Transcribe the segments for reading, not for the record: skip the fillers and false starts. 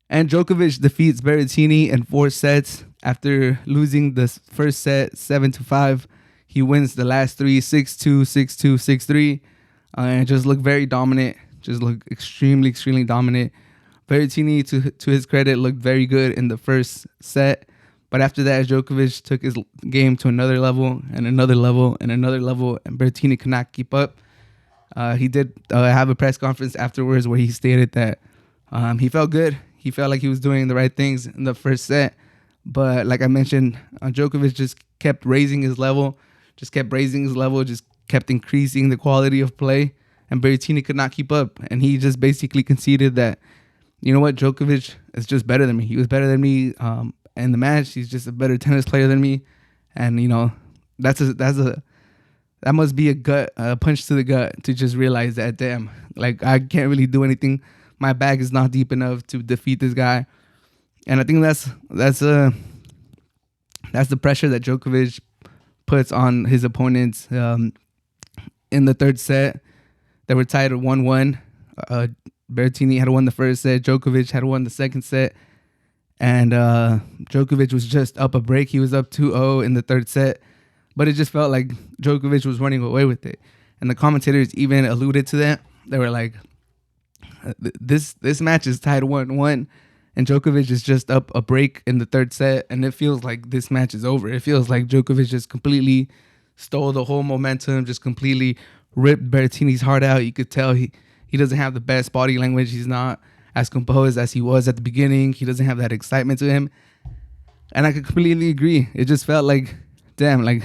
And Djokovic defeats Berrettini in 4 sets after losing the first set 7-5. He wins the last three 6-2, 6-2, 6-3, and just looked very dominant. Just looked extremely, extremely dominant. Berrettini, to his credit, looked very good in the first set. But after that, Djokovic took his game to another level and another level and another level, and Berrettini could not keep up. He did have a press conference afterwards where he stated that he felt good. He felt like he was doing the right things in the first set. But like I mentioned, Djokovic just kept raising his level, just kept increasing the quality of play, and Berrettini could not keep up. And he just basically conceded that, you know what, Djokovic is just better than me. He was better than me in the match. He's just a better tennis player than me. And, you know, that must be a punch to the gut to just realize that, damn, like I can't really do anything. My bag is not deep enough to defeat this guy. And I think that's the pressure that Djokovic puts on his opponents. In the third set, they were tied at 1-1. Berrettini had won the first set. Djokovic had won the second set. And Djokovic was just up a break. He was up 2-0 in the third set. But it just felt like Djokovic was running away with it. And the commentators even alluded to that. They were like, this match is tied 1-1. And Djokovic is just up a break in the third set. And it feels like this match is over. It feels like Djokovic just completely stole the whole momentum, just completely ripped Berrettini's heart out. You could tell he doesn't have the best body language. He's not as composed as he was at the beginning. He doesn't have that excitement to him. And I could completely agree. It just felt like, damn, like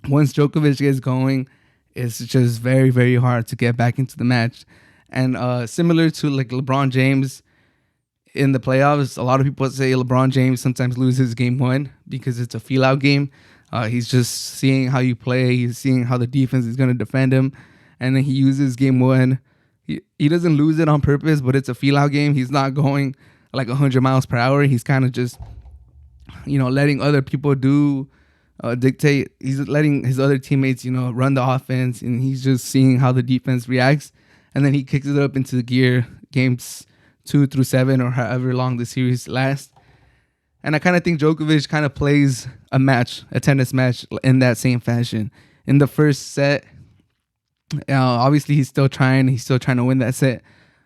once Djokovic gets going, it's just very, very hard to get back into the match. And similar to like LeBron James in the playoffs, a lot of people say LeBron James sometimes loses game one because it's a feel-out game. He's just seeing how you play. He's seeing how the defense is going to defend him. And then he uses game one. He doesn't lose it on purpose, but it's a feel-out game. He's not going like 100 miles per hour. He's kind of just, letting other people dictate. He's letting his other teammates, run the offense. And he's just seeing how the defense reacts. And then he kicks it up into the gear, games 2 through 7 or however long the series lasts. And I kind of think Djokovic kind of plays a tennis match in that same fashion. In the first set, obviously he's still trying to win that set,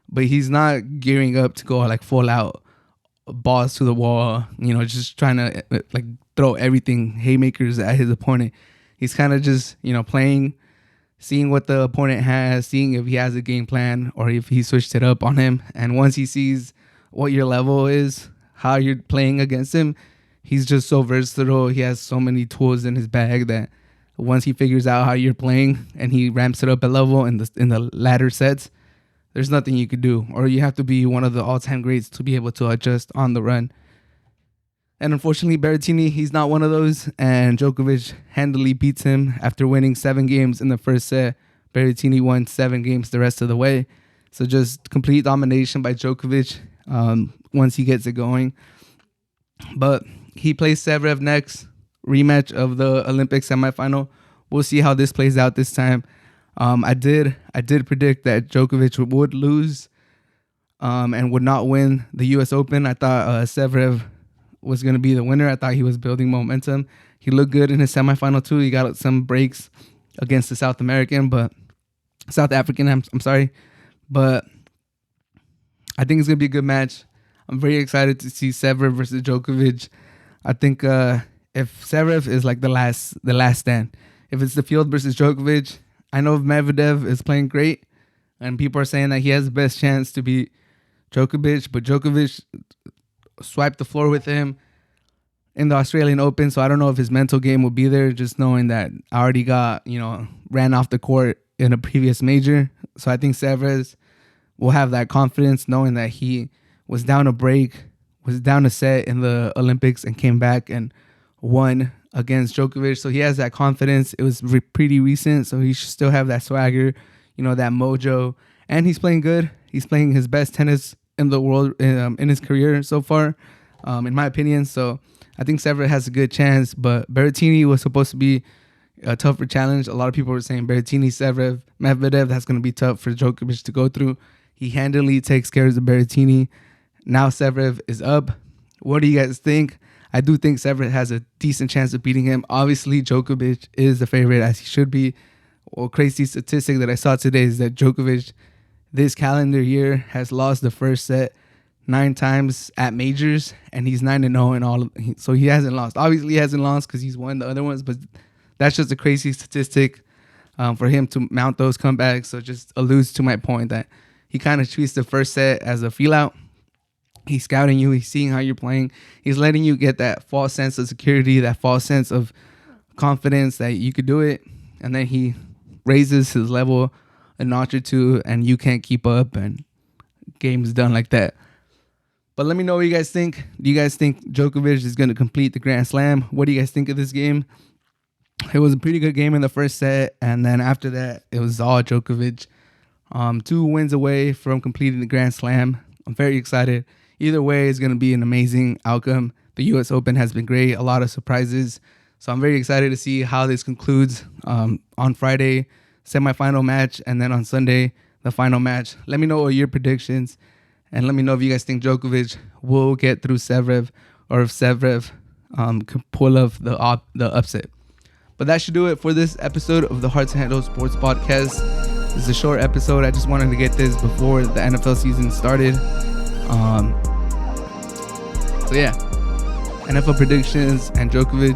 but he's not gearing up to go like full out balls to the wall, just trying to like throw everything haymakers at his opponent. He's kind of just, playing, seeing what the opponent has, seeing if he has a game plan or if he switched it up on him. And once he sees what your level is, how you're playing against him, he's just so versatile. He has so many tools in his bag that once he figures out how you're playing and he ramps it up a level in the latter sets, there's nothing you could do. Or you have to be one of the all-time greats to be able to adjust on the run. And unfortunately, Berrettini, he's not one of those. And Djokovic handily beats him after winning 7 games in the first set. Berrettini won 7 games the rest of the way. So just complete domination by Djokovic once he gets it going. But he plays Zverev next. Rematch of the Olympic semifinal. We'll see how this plays out this time. I did predict that Djokovic would lose and would not win the U.S. Open. I thought Zverev was going to be the winner. I thought he was building momentum. He looked good in his semifinal too. He got some breaks against the South African. I'm sorry. But I think it's going to be a good match. I'm very excited to see Zverev versus Djokovic. I think if Zverev is like the last stand, if it's the field versus Djokovic, I know Medvedev is playing great, and people are saying that he has the best chance to beat Djokovic, but Djokovic swiped the floor with him in the Australian Open, so I don't know if his mental game will be there, just knowing that I already got, ran off the court in a previous major. So I think Zverev will have that confidence, knowing that he was down a break, was down a set in the Olympics and came back and won against Djokovic. So he has that confidence. It was pretty recent, so he should still have that swagger, that mojo. And he's playing good. He's playing his best tennis in the world in his career so far, in my opinion. So I think Zverev has a good chance. But Berrettini was supposed to be a tougher challenge. A lot of people were saying Berrettini, Zverev, Medvedev, that's going to be tough for Djokovic to go through. He handily takes care of the Berrettini. Now Zverev is up. What do you guys think? I do think Zverev has a decent chance of beating him. Obviously, Djokovic is the favorite, as he should be. Well, crazy statistic that I saw today is that Djokovic this calendar year has lost the first set 9 times at majors, and he's 9-0 in all. So he hasn't lost. Obviously, he hasn't lost because he's won the other ones, but that's just a crazy statistic for him to mount those comebacks. So it just alludes to my point that he kind of treats the first set as a feel out. He's scouting you. He's seeing how you're playing. He's letting you get that false sense of security, that false sense of confidence that you could do it. And then he raises his level a notch or two, and you can't keep up, and game's done like that. But let me know what you guys think. Do you guys think Djokovic is going to complete the Grand Slam? What do you guys think of this game? It was a pretty good game in the first set, and then after that, it was all Djokovic. 2 wins away from completing the Grand Slam. I'm very excited. Either way, it's going to be an amazing outcome. The U.S. Open has been great, a lot of surprises. So I'm very excited to see how this concludes on Friday, semifinal match, and then on Sunday, the final match. Let me know what your predictions, and let me know if you guys think Djokovic will get through Zverev, or if Zverev can pull off the upset. But that should do it for this episode of the Hard to Handle Sports Podcast. This is a short episode. I just wanted to get this before the NFL season started. So yeah, NFL predictions and Djokovic.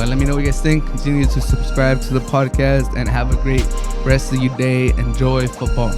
Let me know what you guys think. Continue to subscribe to the podcast and have a great rest of your day. Enjoy football.